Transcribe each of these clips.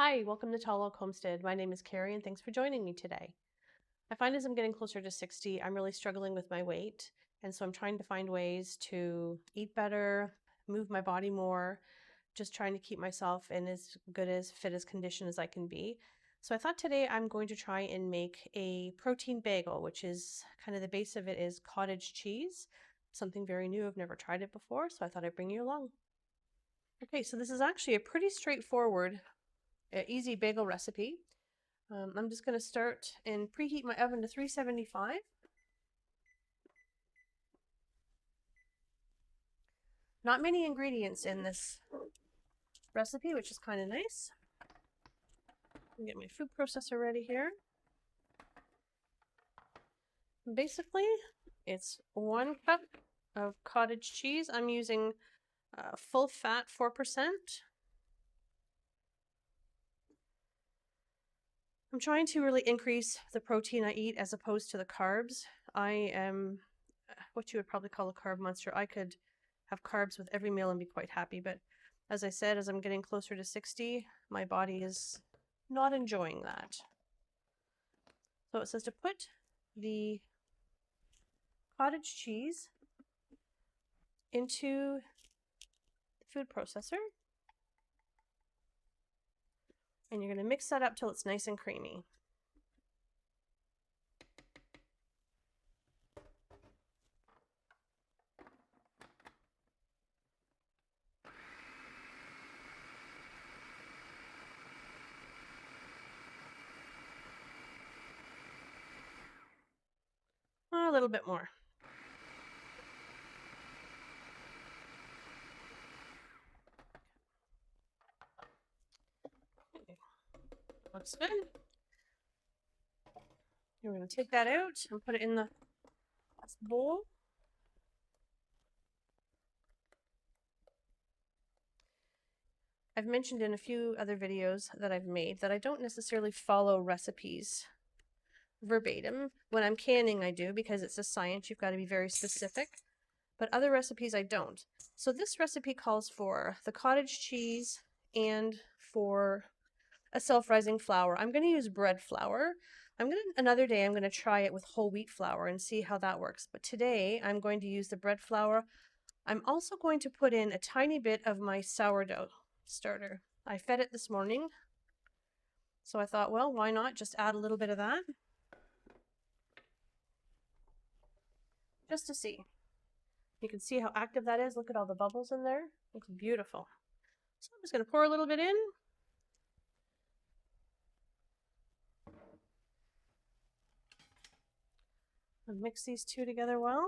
Hi, welcome to Tall Oak Homestead. My name is Carrie and thanks for joining me today. I find as I'm getting closer to 60, I'm really struggling with my weight. And so I'm trying to find ways to eat better, move my body more, just trying to keep myself in as good as fit as condition as I can be. So I thought today I'm going to try and make a protein bagel, which is kind of the base of it is cottage cheese, something very new. I've never tried it before, so I thought I'd bring you along. Okay, so this is actually a pretty straightforward easy bagel recipe. I'm just going to start and preheat my oven to 375. Not many ingredients in this recipe, which is kind of nice. Get my food processor ready here. Basically, it's 1 cup of cottage cheese. I'm using full fat 4%. I'm trying to really increase the protein I eat as opposed to the carbs. I am what you would probably call a carb monster. I could have carbs with every meal and be quite happy, but as I said, as I'm getting closer to 60, my body is not enjoying that. So it says to put the cottage cheese into the food processor, and you're going to mix that up till it's nice and creamy. A little bit more. Looks good. We're going to take that out and put it in the bowl. I've mentioned in a few other videos that I've made that I don't necessarily follow recipes verbatim. When I'm canning, I do, because it's a science. You've got to be very specific. But other recipes, I don't. So this recipe calls for the cottage cheese and for a self-rising flour. I'm going to use bread flour. Another day I'm going to try it with whole wheat flour and see how that works. But today I'm going to use the bread flour. I'm also going to put in a tiny bit of my sourdough starter. I fed it this morning, so I thought, well, why not just add a little bit of that just to see. You can see how active that is. Look at all the bubbles in there. Looks beautiful. So I'm just going to pour a little bit in. And mix these two together well.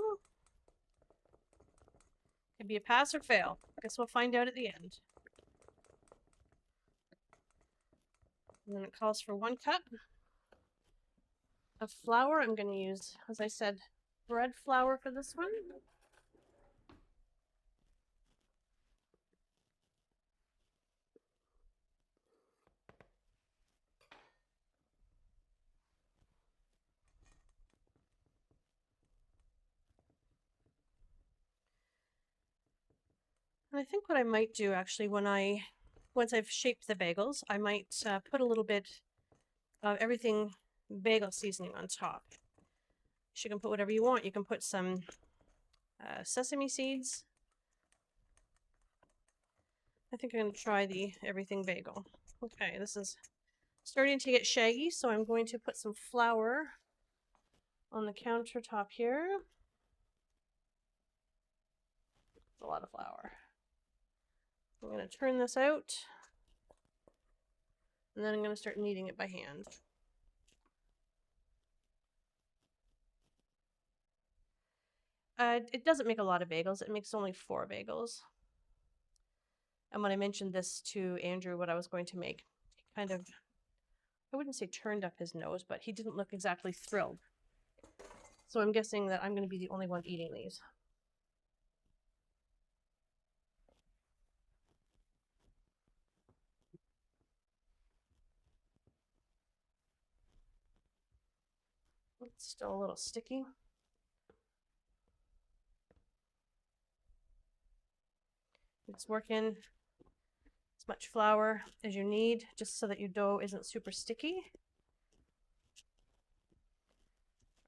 Could be a pass or fail. Guess we'll find out at the end. And then it calls for 1 cup of flour. I'm going to use, as I said, bread flour for this one. And I think what I might do actually once I've shaped the bagels, I might put a little bit of everything bagel seasoning on top. You can put whatever you want. You can put some sesame seeds. I think I'm going to try the everything bagel. Okay, this is starting to get shaggy, so I'm going to put some flour on the countertop here. A lot of flour. I'm going to turn this out, and then I'm going to start kneading it by hand. It doesn't make a lot of bagels. It makes only 4 bagels. And when I mentioned this to Andrew, what I was going to make, he kind of, I wouldn't say turned up his nose, but he didn't look exactly thrilled. So I'm guessing that I'm going to be the only one eating these. It's still a little sticky. It's working as much flour as you need, just so that your dough isn't super sticky.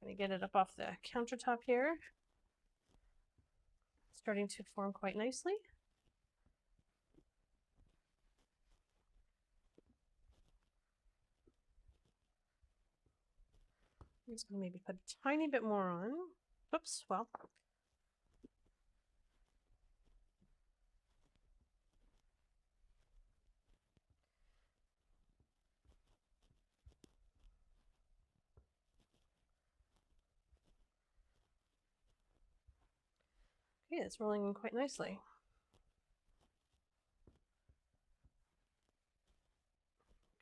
I'm going to get it up off the countertop here. It's starting to form quite nicely. I'm just going to maybe put a tiny bit more on. Oops, well. Okay, it's rolling in quite nicely.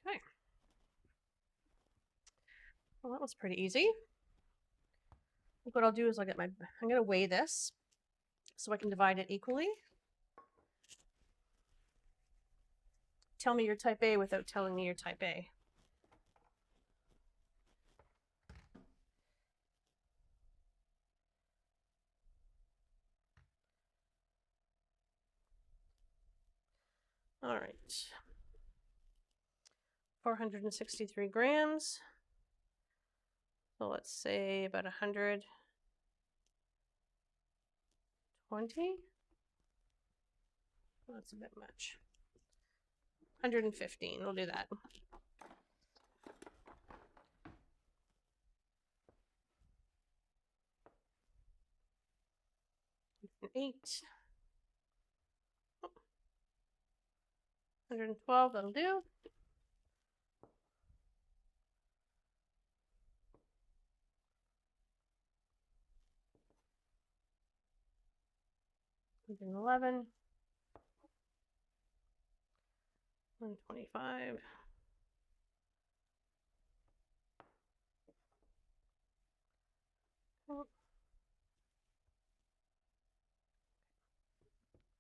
Okay. Well, that was pretty easy. What I'll do is I'm going to weigh this so I can divide it equally. Tell me your type A without telling me your type A. All right. 463 grams. So let's say about 120. That's a bit much. 115, we'll do that. An 8. 112, that'll do. And 11. 125. Oh.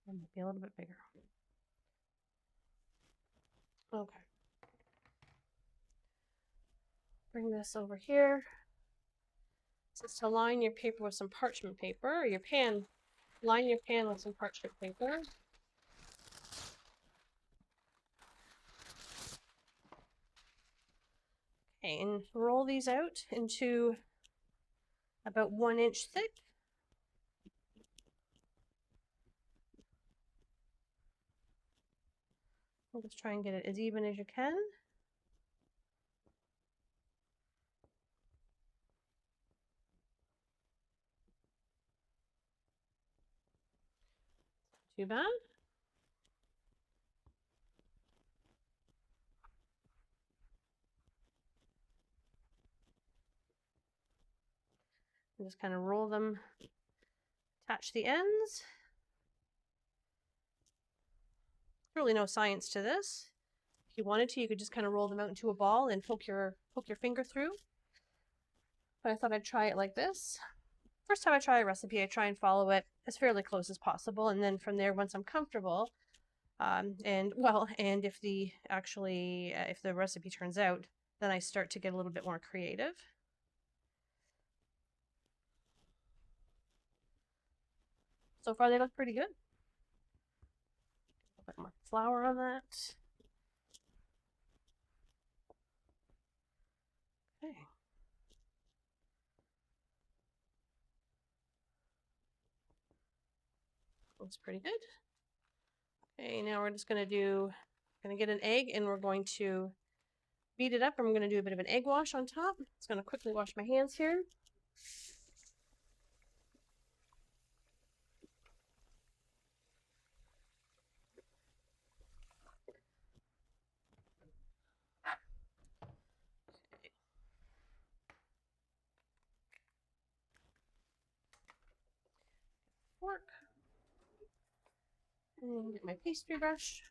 That might be a little bit bigger. Okay. Bring this over here. Just to line your paper with some parchment paper, or your pan. Line your pan with some parchment paper. Okay, and roll these out into about 1 inch thick. I'll just try and get it as even as you can. Too bad. And just kind of roll them, attach the ends. Really no science to this. If you wanted to, you could just kind of roll them out into a ball and poke your finger through. But I thought I'd try it like this. First time I try a recipe, I try and follow it as fairly close as possible, and then from there, once I'm comfortable, and if the recipe turns out, then I start to get a little bit more creative. So far, they look pretty good. A bit more flour on that. Okay. Looks pretty good. Okay, now we're just gonna get an egg, and we're going to beat it up. I'm gonna do a bit of an egg wash on top. Just gonna quickly wash my hands here. Fork. And get my pastry brush.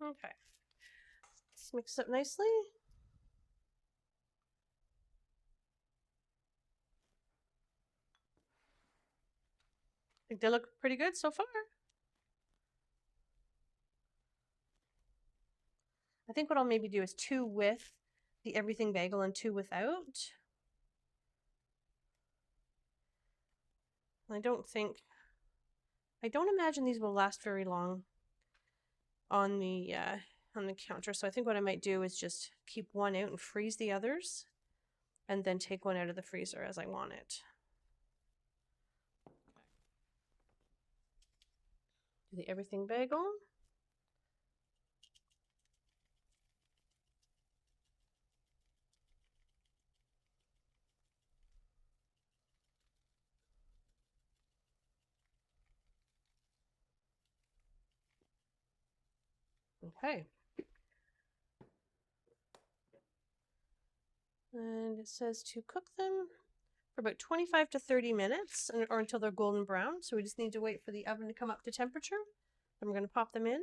Okay. Let's mix it nicely. I think they look pretty good so far. think what I'll maybe do is 2 with the everything bagel and 2 without. I don't imagine these will last very long on the counter. So I think what I might do is just keep one out and freeze the others, and then take one out of the freezer as I want it. Do the everything bagel. Okay. And it says to cook them for about 25 to 30 minutes or until they're golden brown. So we just need to wait for the oven to come up to temperature. Then we're going to pop them in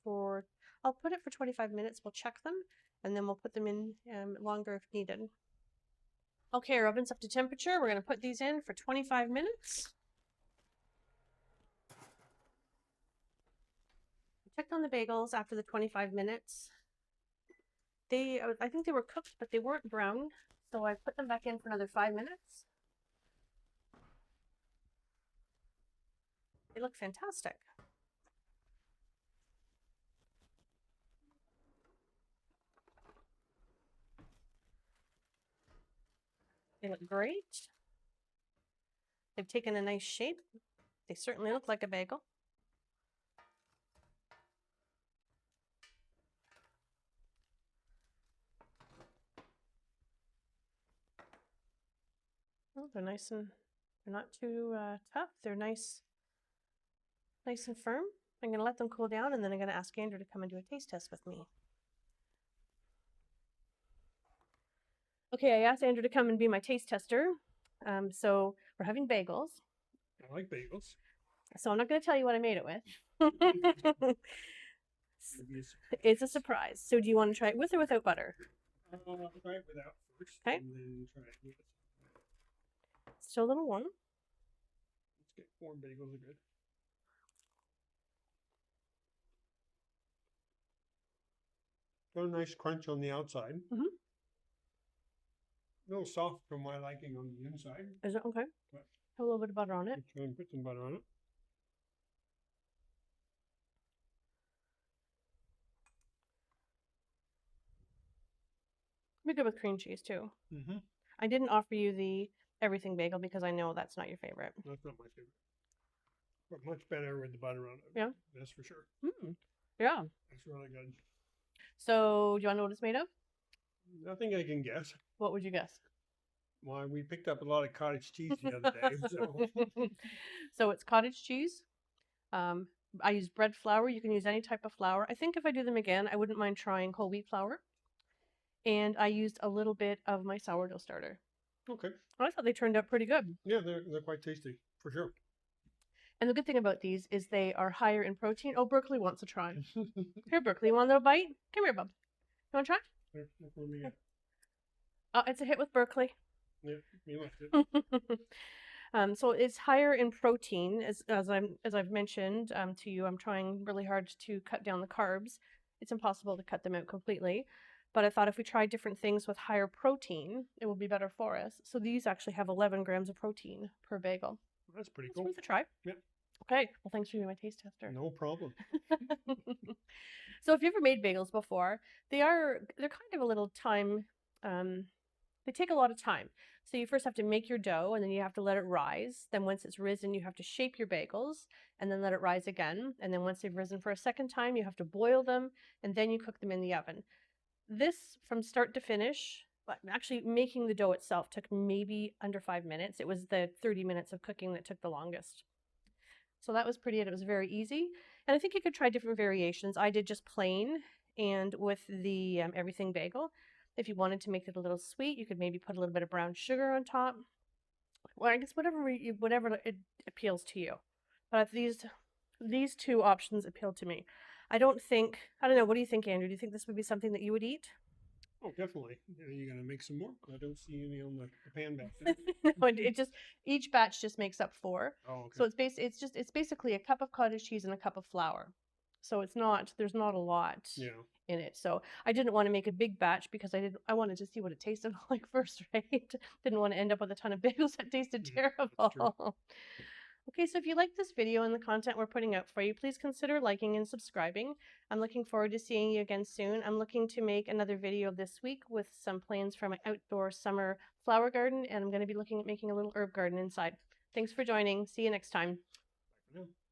for, I'll put it for 25 minutes. We'll check them and then we'll put them in longer if needed. Okay, our oven's up to temperature. We're going to put these in for 25 minutes. Checked on the bagels after the 25 minutes. I think they were cooked, but they weren't brown. So I put them back in for another 5 minutes. They look fantastic. They look great. They've taken a nice shape. They certainly look like a bagel. Oh, they're nice and they're not too tough. They're nice and firm. I'm going to let them cool down, and then I'm going to ask Andrew to come and do a taste test with me. Okay, I asked Andrew to come and be my taste tester. So we're having bagels. I like bagels. So I'm not going to tell you what I made it with. It's a surprise. So do you want to try it with or without butter? I'll try it without first. Okay. And then try it with. Still a little warm. Let's get warm bagels are good. Got a nice crunch on the outside. Mm-hmm. A little soft for my liking on the inside. Is it okay? But have a little bit of butter on it. Try and put some butter on it. Be good with cream cheese too. Mm-hmm. I didn't offer you the everything bagel because I know that's not your favorite. That's not my favorite. But much better with the butter on it. Yeah. That's for sure. Mm. Yeah. That's really good. So, do you want to know what it's made of? I think I can guess. What would you guess? Well, we picked up a lot of cottage cheese the other day. So it's cottage cheese. I use bread flour. You can use any type of flour. I think if I do them again, I wouldn't mind trying whole wheat flour. And I used a little bit of my sourdough starter. Okay. I thought they turned out pretty good. Yeah, they're quite tasty, for sure. And the good thing about these is they are higher in protein. Oh, Berkeley wants to try. Here, Berkeley, you want a little bite? Come here, bub. You want to try? Oh, it's a hit with Berkeley. Yeah, you liked it. So it's higher in protein, as I've mentioned to you. I'm trying really hard to cut down the carbs. It's impossible to cut them out completely, but I thought if we tried different things with higher protein, it would be better for us. So these actually have 11 grams of protein per bagel. That's pretty It's cool. worth a try. Yeah. Okay. Well, thanks for being my taste tester. No problem. So if you've ever made bagels before, they're kind of a little time. They take a lot of time. So you first have to make your dough, and then you have to let it rise. Then once it's risen, you have to shape your bagels, and then let it rise again. And then once they've risen for a second time, you have to boil them, and then you cook them in the oven. This, from start to finish, but actually making the dough itself took maybe under 5 minutes. It was the 30 minutes of cooking that took the longest. So that was pretty, and it was very easy. And I think you could try different variations. I did just plain and with the everything bagel. If you wanted to make it a little sweet, you could maybe put a little bit of brown sugar on top. Well, I guess whatever it appeals to you. But these two options appeal to me. I don't know, what do you think, Andrew? Do you think this would be something that you would eat? Oh, definitely. Are you going to make some more? I don't see any on the pan back there. No, each batch just makes up 4. Oh, okay. So it's basically a cup of cottage cheese and a cup of flour. So there's not a lot in it. So I didn't want to make a big batch because I wanted to see what it tasted like first, right? Didn't want to end up with a ton of bagels that tasted Yeah, that's true. terrible. Okay, so if you like this video and the content we're putting out for you, please consider liking and subscribing. I'm looking forward to seeing you again soon. I'm looking to make another video this week with some plans for my outdoor summer flower garden, and I'm going to be looking at making a little herb garden inside. Thanks for joining. See you next time. Bye for now.